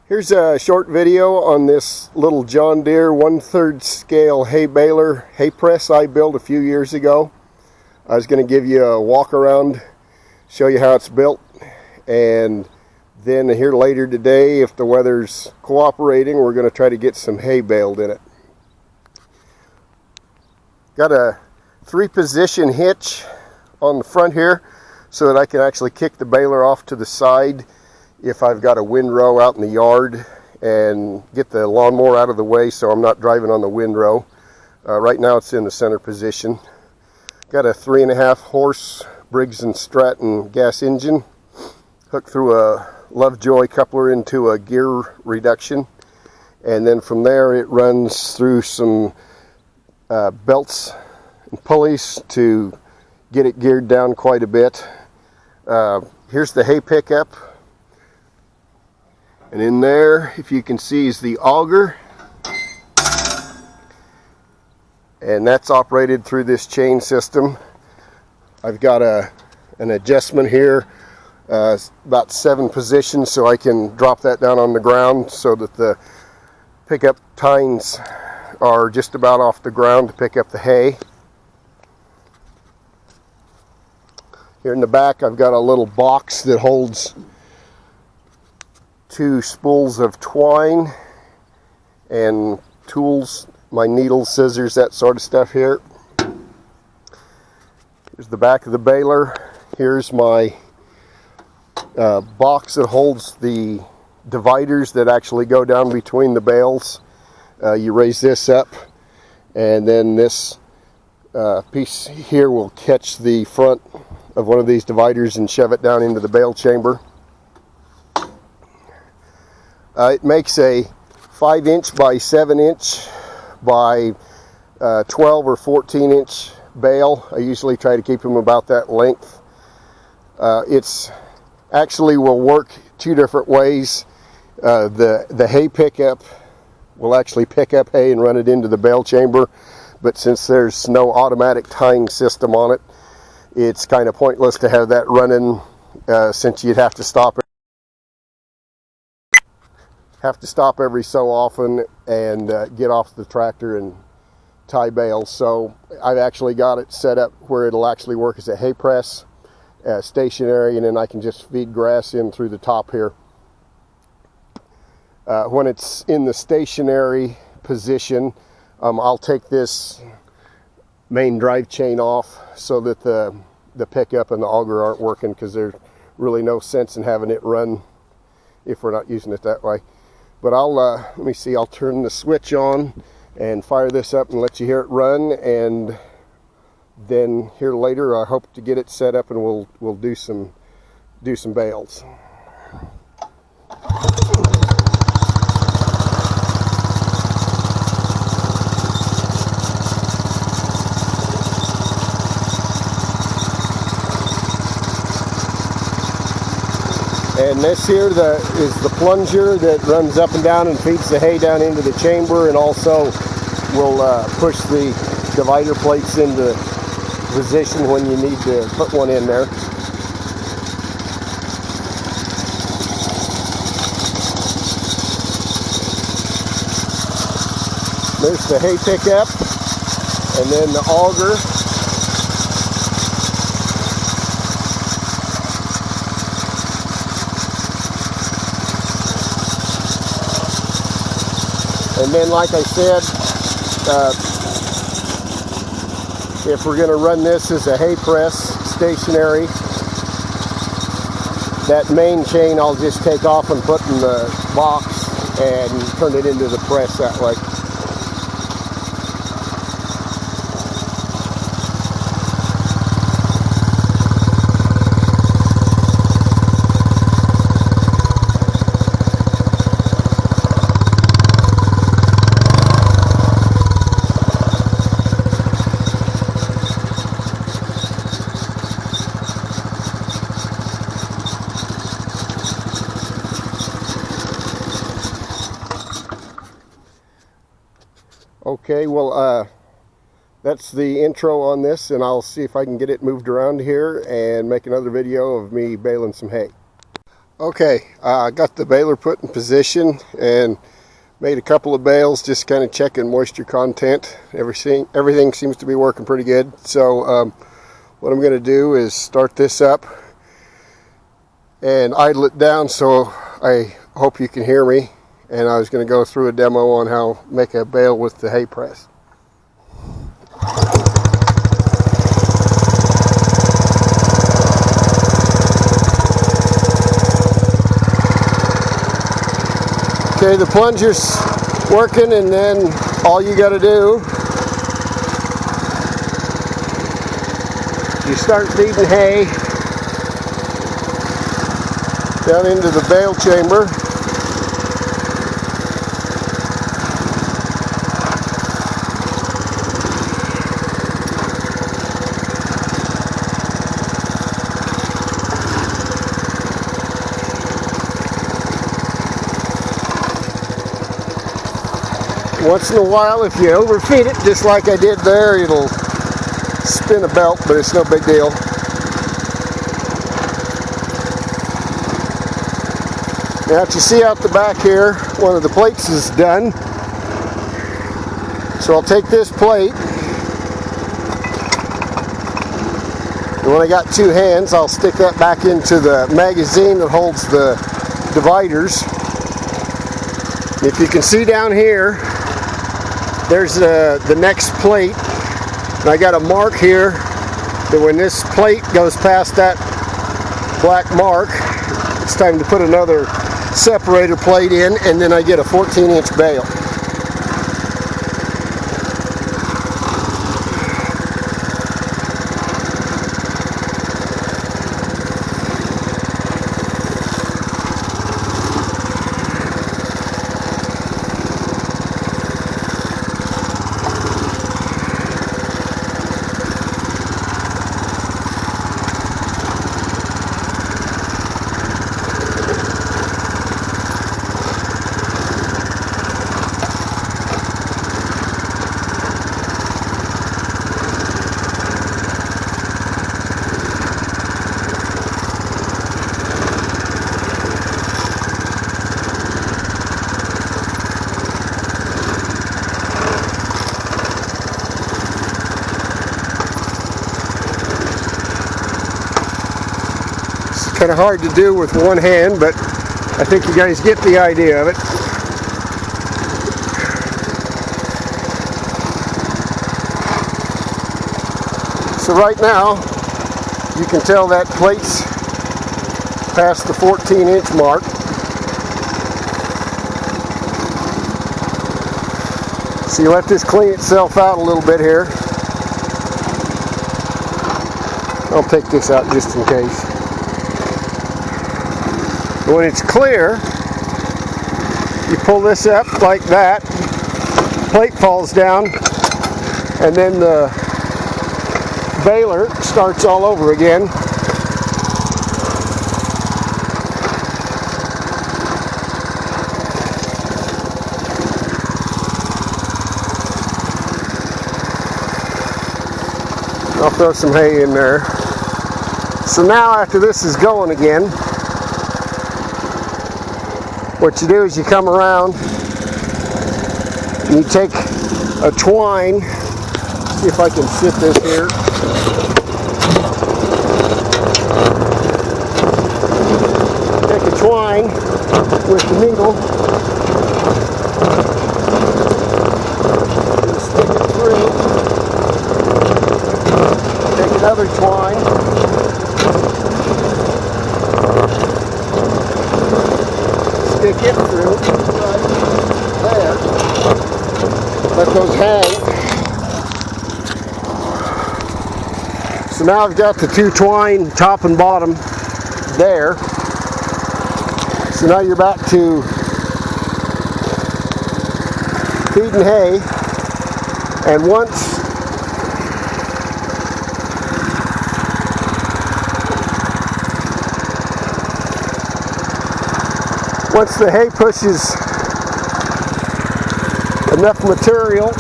Here's a short video on this little John Deere 1/3 scale hay baler hay press I built a few years ago. I was going to give you a walk around, show you how it's built, and then here later today, if the weather's cooperating, we're going to try to get some hay baled in it. Got a 3-position hitch on the front here so that I can actually kick the baler off to the side if I've got a windrow out in the yard, and get the lawnmower out of the way so I'm not driving on the windrow. Right now it's in the center position. Got a 3.5 horse Briggs & Stratton gas engine hooked through a Lovejoy coupler into a gear reduction, and then from there it runs through some belts and pulleys to get it geared down quite a bit. Here's the hay pickup. And in there, if you can see, is the auger. And that's operated through this chain system. I've got an adjustment here, about 7 positions, so I can drop that down on the ground so that the pickup tines are just about off the ground to pick up the hay. Here in the back, I've got a little box that holds 2 spools of twine and tools, my needles, scissors, that sort of stuff here. Here's the back of the baler. Here's my box that holds the dividers that actually go down between the bales. You raise this up, and then this piece here will catch the front of one of these dividers and shove it down into the bale chamber. It makes a 5-inch by 7-inch by 12 or 14-inch bale. I usually try to keep them about that length. It's actually will work 2 different ways. The hay pickup will actually pick up hay and run it into the bale chamber, but since there's no automatic tying system on it, it's kind of pointless to have that running, since you'd have to stop every so often and get off the tractor and tie bales. So I've actually got it set up where it'll actually work as a hay press, stationary, and then I can just feed grass in through the top here. When it's in the stationary position, I'll take this main drive chain off so that the pickup and the auger aren't working, because there's really no sense in having it run if we're not using it that way. But let me see, I'll turn the switch on and fire this up and let you hear it run, and then here later I hope to get it set up and we'll do some bales. And this here is the plunger that runs up and down and feeds the hay down into the chamber, and also will push the divider plates into position when you need to put one in there. There's the hay pickup, and then the auger. And then, like I said, if we're going to run this as a hay press, stationary, that main chain I'll just take off and put in the box and turn it into the press that way. Okay, well, that's the intro on this, and I'll see if I can get it moved around here and make another video of me baling some hay. Okay, I got the baler put in position and made a couple of bales, just kind of checking moisture content. Everything seems to be working pretty good. So what I'm going to do is start this up and idle it down, so I hope you can hear me. And I was going to go through a demo on how to make a bale with the hay press. Okay, the plunger's working, and then all you got to do, you start feeding hay down into the bale chamber. Once in a while, if you overfeed it, just like I did there, it'll spin a belt, but it's no big deal. Now, if you see out the back here, one of the plates is done. So I'll take this plate, and when I got two hands, I'll stick that back into the magazine that holds the dividers. If you can see down here, there's the next plate, and I got a mark here that when this plate goes past that black mark, it's time to put another separator plate in, and then I get a 14-inch bale. Kind of hard to do with one hand, but I think you guys get the idea of it. So right now, you can tell that plate's past the 14-inch mark. So you let this clean itself out a little bit here. I'll take this out just in case. When it's clear, you pull this up like that, plate falls down, and then the baler starts all over again. I'll throw some hay in there. So now after this is going again, what you do is you come around and you take a twine. See if I can fit this here. Take a twine with the needle. Just stick it through. Take another twine. Stick it through right there. Let those hang. So now I've got the two twine top and bottom there. So now you're back to feeding hay, and once the hay pushes enough material,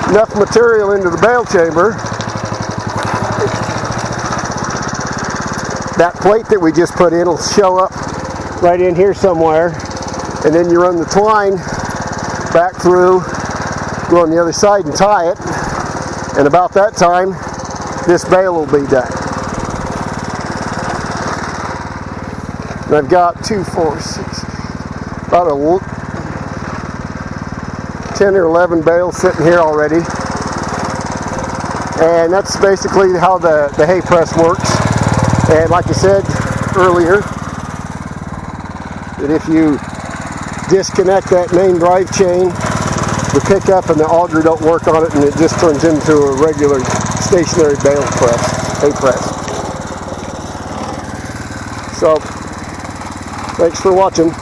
enough material into the bale chamber, that plate that we just put in will show up right in here somewhere, and then you run the twine back through, go on the other side and tie it, and about that time this bale will be done. And I've got 2, 4, 6, about 10 or 11 bales sitting here already. And that's basically how the hay press works. And like I said earlier, that if you disconnect that main drive chain, the pickup and the auger don't work on it, and it just turns into a regular stationary bale press, hay press. So, thanks for watching.